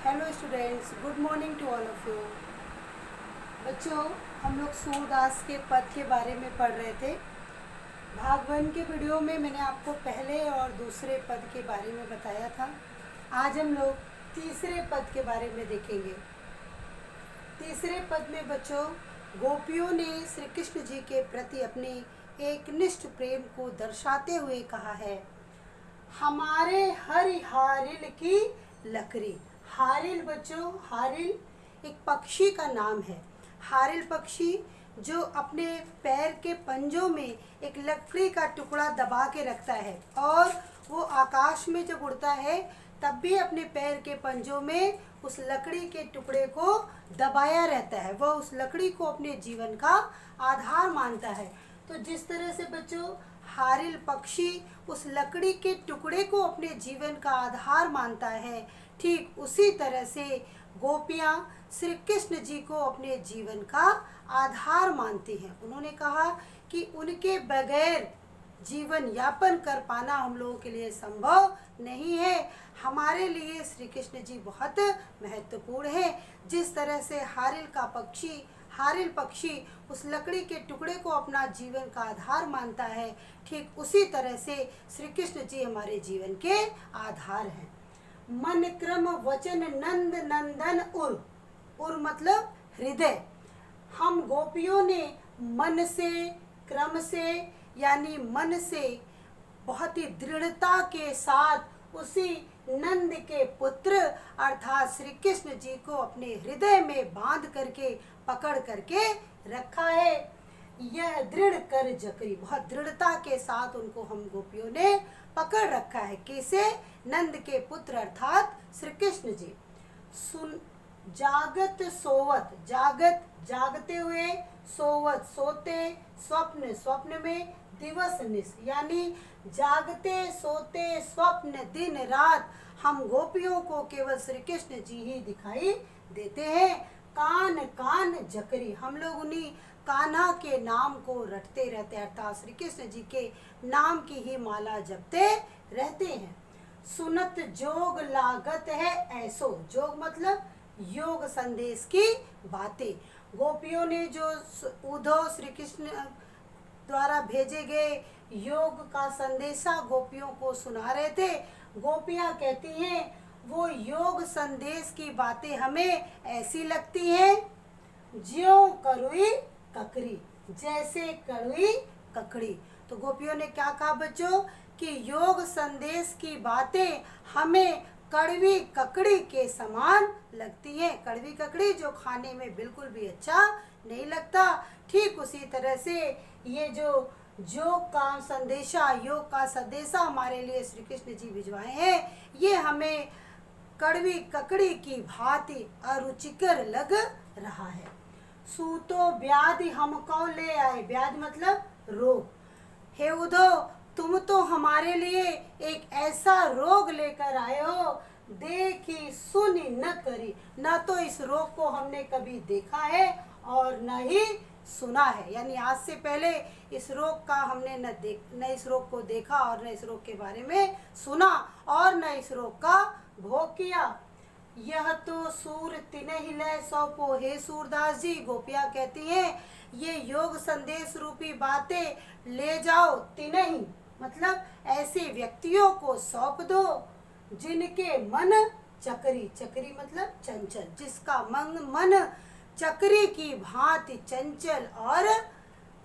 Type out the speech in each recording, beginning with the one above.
Hello students, good morning to all of you. बच्चों, हम लोग सूरदास के पद के बारे में पढ़ रहे थे। भाग 1 के वीडियो में मैंने आपको पहले और दूसरे पद के बारे में बताया था। आज हम लोग तीसरे पद के बारे में देखेंगे। तीसरे पद में बच्चों, गोपियों ने श्री कृष्ण जी के प्रति अपने एकनिष्ठ प्रेम को दर्शाते हुए कहा है, हमारे हारिल की लकड़ी। हारिल बच्चों, हारिल एक पक्षी का नाम है। हारिल पक्षी जो अपने पैर के पंजों में एक लकड़ी का टुकड़ा दबा के रखता है और वो आकाश में जब उड़ता है तब भी अपने पैर के पंजों में उस लकड़ी के टुकड़े को दबाया रहता है। वह उस लकड़ी को अपने जीवन का आधार मानता है। तो जिस तरह से बच्चों हारिल पक्षी उस लकड़ी के टुकड़े को अपने जीवन का आधार मानता है, ठीक उसी तरह से गोपियाँ श्री कृष्ण जी को अपने जीवन का आधार मानती हैं। उन्होंने कहा कि उनके बगैर जीवन यापन कर पाना हम लोगों के लिए संभव नहीं है। हमारे लिए श्री कृष्ण जी बहुत महत्वपूर्ण है। जिस तरह से हारिल पक्षी उस लकड़ी के टुकड़े को अपना जीवन का आधार मानता है, ठीक उसी तरह से श्री कृष्ण जी हमारे जीवन के आधार हैं। मन क्रम वचन नंद नंदन उर मतलब हृदय। हम गोपियों ने मन से, क्रम से यानी मन से बहुत ही दृढ़ता के साथ उसी नंद के पुत्र अर्थात श्री कृष्ण जी को अपने हृदय में बांध करके पकड़ करके रखा है। यह दृढ़ कर जकरी, बहुत दृढ़ता के साथ उनको हम गोपियों ने पकड़ रखा है। कैसे? नंद के पुत्र अर्थात श्री कृष्ण जी। सुन जागत सोवत, जागत जागते हुए, सोवत सोते, स्वप्न स्वप्न में, दिवस निस यानी जागते सोते स्वप्न दिन रात हम गोपियों को केवल श्री कृष्ण जी ही दिखाई देते हैं। कान कान जकरी, हम लोग उन्हीं कान्हा के नाम को रटते रहते अर्थात श्री कृष्ण जी के नाम की ही माला जपते रहते हैं। सुनत जोग लागत है ऐसो, जोग मतलब योग संदेश की बातें। गोपियों ने जो उद्धव श्री कृष्ण द्वारा भेजे गए योग का संदेशा गोपियों को सुना रहे थे। गोपियाँ कहती हैं वो योग संदेश की बातें हमें ऐसी लगती हैं ज्यों करुई ककड़ी, जैसे कड़वी ककड़ी। तो गोपियों ने क्या कहा बच्चों कि योग संदेश की बातें हमें कड़वी ककड़ी के समान लगती हैं। कड़वी ककड़ी जो खाने में बिल्कुल भी अच्छा नहीं लगता, ठीक उसी तरह से ये जो योग का संदेशा हमारे लिए श्री कृष्ण जी भिजवाए हैं, ये हमें कड़वी ककड़ी की भांति अरुचिकर लग रहा है। सूतो व्याधि हमको ले आए, व्याधि मतलब रोग। हे उद्धव, तुम तो हमारे लिए एक ऐसा रोग लेकर आए हो, देखी सुनी न करी। न तो इस रोग को हमने कभी देखा है और न ही सुना है, यानी आज से पहले इस रोग का हमने न इस रोग को देखा और न इस रोग के बारे में सुना और न इस रोग का भोग किया। यह तो सूर तिनहि लय सौंपो, हे सूरदास जी। गोपियाँ कहती हैं ये योग संदेश रूपी बातें ले जाओ, तिनहि मतलब ऐसे व्यक्तियों को सौंप दो जिनके मन चक्री, चक्री मतलब चंचल, जिसका मन चक्री की भांति चंचल और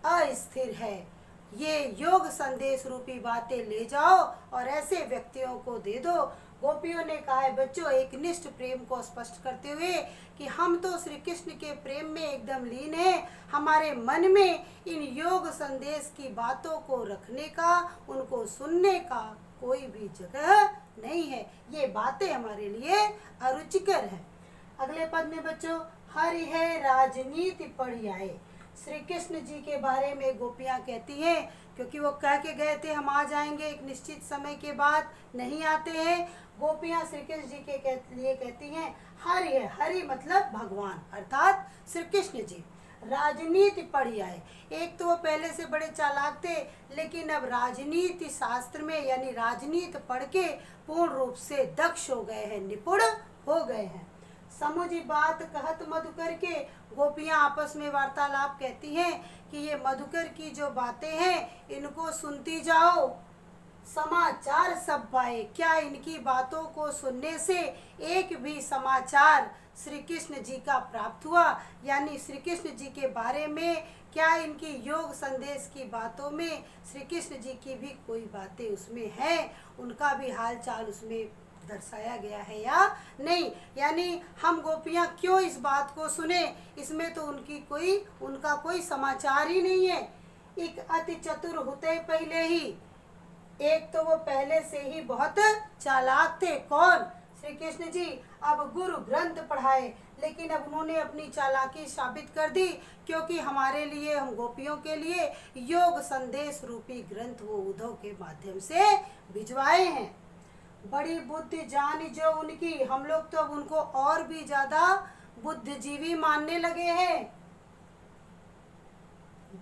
अस्थिर है। ये योग संदेश रूपी बातें ले जाओ और ऐसे व्यक्तियों को दे दो। गोपियों ने कहा है बच्चों एकनिष्ठ प्रेम को स्पष्ट करते हुए कि हम तो श्री कृष्ण के प्रेम में एकदम लीन हैं। हमारे मन में इन योग संदेश की बातों को रखने का, उनको सुनने का कोई भी जगह नहीं है। ये बातें हमारे लिए अरुचिकर हैं। अगले पद में बच्चों, हरि है राजनीति पढ़ आए। श्री कृष्ण जी के बारे में गोपियाँ कहती हैं, क्योंकि वो कह के गए थे हम आ जाएंगे, एक निश्चित समय के बाद नहीं आते हैं। गोपियाँ श्री कृष्ण जी के लिए कहती हैं हरि है, हरि मतलब भगवान अर्थात श्री कृष्ण जी। राजनीति पढ़ आए। एक तो वो पहले से बड़े चालाक थे, लेकिन अब राजनीति शास्त्र में यानी राजनीति पढ़ के पूर्ण रूप से दक्ष हो गए हैं, निपुण हो गए हैं। समुझी बात कहत मधुकर के, गोपियां आपस में वार्तालाप कहती हैं कि ये मधुकर की जो बातें हैं इनको सुनती जाओ, समाचार सब पाए। क्या इनकी बातों को सुनने से एक भी समाचार श्री कृष्ण जी का प्राप्त हुआ, यानी श्री कृष्ण जी के बारे में क्या इनकी योग संदेश की बातों में श्री कृष्ण जी की भी कोई बातें उसमें हैं, उनका भी हाल चाल उसमें दर्शाया गया है या नहीं। यानी हम गोपियां क्यों इस बात को सुने, इसमें तो उनका कोई समाचार ही नहीं है। एक अति चतुर होते पहले ही, एक तो वो पहले से ही बहुत चालाक थे। कौन? श्री कृष्ण जी। अब गुरु ग्रंथ पढ़ाए, लेकिन अब उन्होंने अपनी चालाकी साबित कर दी, क्योंकि हमारे लिए, हम गोपियों के लिए योग संदेश रूपी ग्रंथ वो उद्धव के माध्यम से भिजवाए हैं। बड़ी बुद्धि जान जो उनकी, हम लोग तो अब उनको और भी ज्यादा बुद्धिजीवी मानने लगे हैं।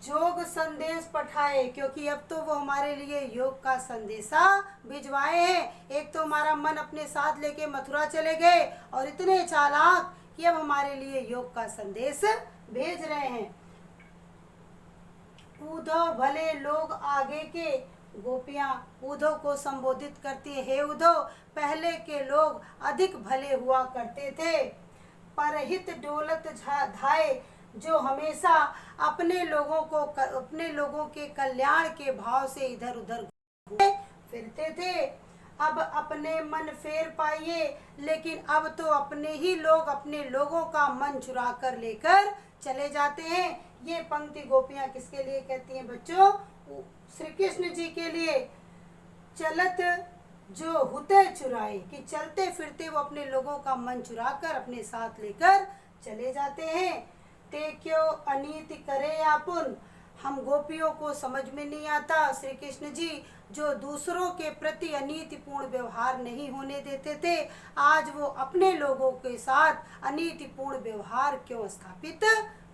योग संदेश पठाए, क्योंकि अब तो वो हमारे लिए योग का संदेशा भिजवाए हैं। एक तो हमारा मन अपने साथ लेके मथुरा चले गए, और इतने चालाक कि अब हमारे लिए योग का संदेश भेज रहे हैं। उद्धव भले लोग आगे के, गोपियां उद्धव को संबोधित करती है, हे उद्धव, पहले के लोग अधिक भले हुआ करते थे। परहित डोलत धाये, जो हमेशा अपने लोगों के कल्याण के भाव से इधर उधर घूमते फिरते थे। अब अपने मन फेर पाइए, लेकिन अब तो अपने ही लोग अपने लोगों का मन चुरा कर लेकर चले जाते हैं। ये पंक्ति गोपियां किसके लिए कहती हैं बच्चों? श्री कृष्ण जी के लिए। चलत जो हुते चुराए, कि चलते फिरते वो अपने लोगों का मन चुरा कर अपने साथ लेकर चले जाते हैं। ते क्यों अनीति करे आपुन, हम गोपियों को समझ में नहीं आता श्री कृष्ण जी जो दूसरों के प्रति अनीतिपूर्ण व्यवहार नहीं होने देते थे, आज वो अपने लोगों के साथ अनीतिपूर्ण व्यवहार क्यों स्थापित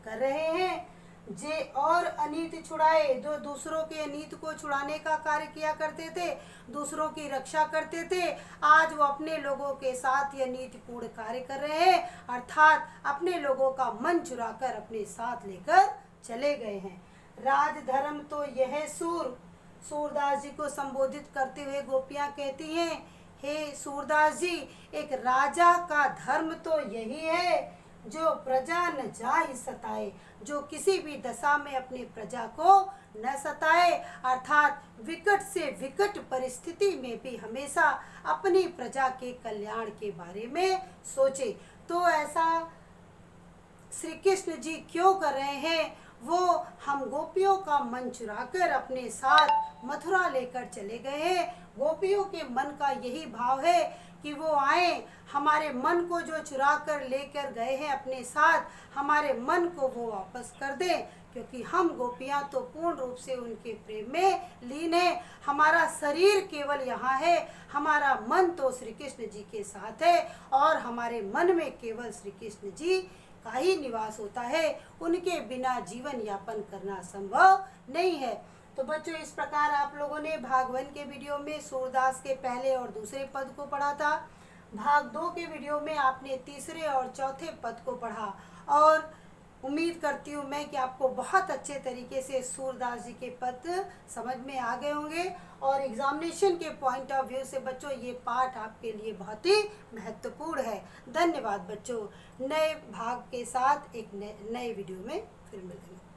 कर रहे हैं। जे और अनीति छुड़ाए, जो दूसरों के अनीति को छुड़ाने का कार्य किया करते थे, दूसरों की रक्षा करते थे, आज वो अपने लोगों के साथ ये अनीतिपूर्ण कार्य कर रहे हैं, अर्थात अपने लोगों का मन चुराकर अपने साथ लेकर चले गए हैं। राजधर्म तो यह सूरदास जी को संबोधित करते हुए गोपियां कहती हैं, हे सूरदास जी, एक राजा का धर्म तो यही है जो प्रजा न जाहि सताए, जो किसी भी दशा में अपनी प्रजा को न सताए, अर्थात विकट से विकट परिस्थिति में भी हमेशा अपनी प्रजा के कल्याण के बारे में सोचे। तो ऐसा श्री कृष्ण जी क्यों कर रहे हैं? वो हम गोपियों का मन चुराकर अपने साथ मथुरा लेकर चले गए हैं। गोपियों के मन का यही भाव है कि वो आए, हमारे मन को जो चुरा कर लेकर गए हैं अपने साथ, हमारे मन को वो वापस कर दें, क्योंकि हम गोपियां तो पूर्ण रूप से उनके प्रेम में लीन है। हमारा शरीर केवल यहाँ है, हमारा मन तो श्री कृष्ण जी के साथ है, और हमारे मन में केवल श्री कृष्ण जी का ही निवास होता है। उनके बिना जीवन यापन करना संभव नहीं है। तो बच्चों, इस प्रकार आप लोगों ने भाग 1 के वीडियो में सूरदास के पहले और दूसरे पद को पढ़ा था। भाग 2 के वीडियो में आपने तीसरे और चौथे पद को पढ़ा, और उम्मीद करती हूँ मैं कि आपको बहुत अच्छे तरीके से सूरदास जी के पद समझ में आ गए होंगे, और एग्जामिनेशन के पॉइंट ऑफ व्यू से बच्चों ये पाठ आपके लिए बहुत ही महत्वपूर्ण है। धन्यवाद बच्चों। नए भाग के साथ एक नए वीडियो में फिर मिलेंगे।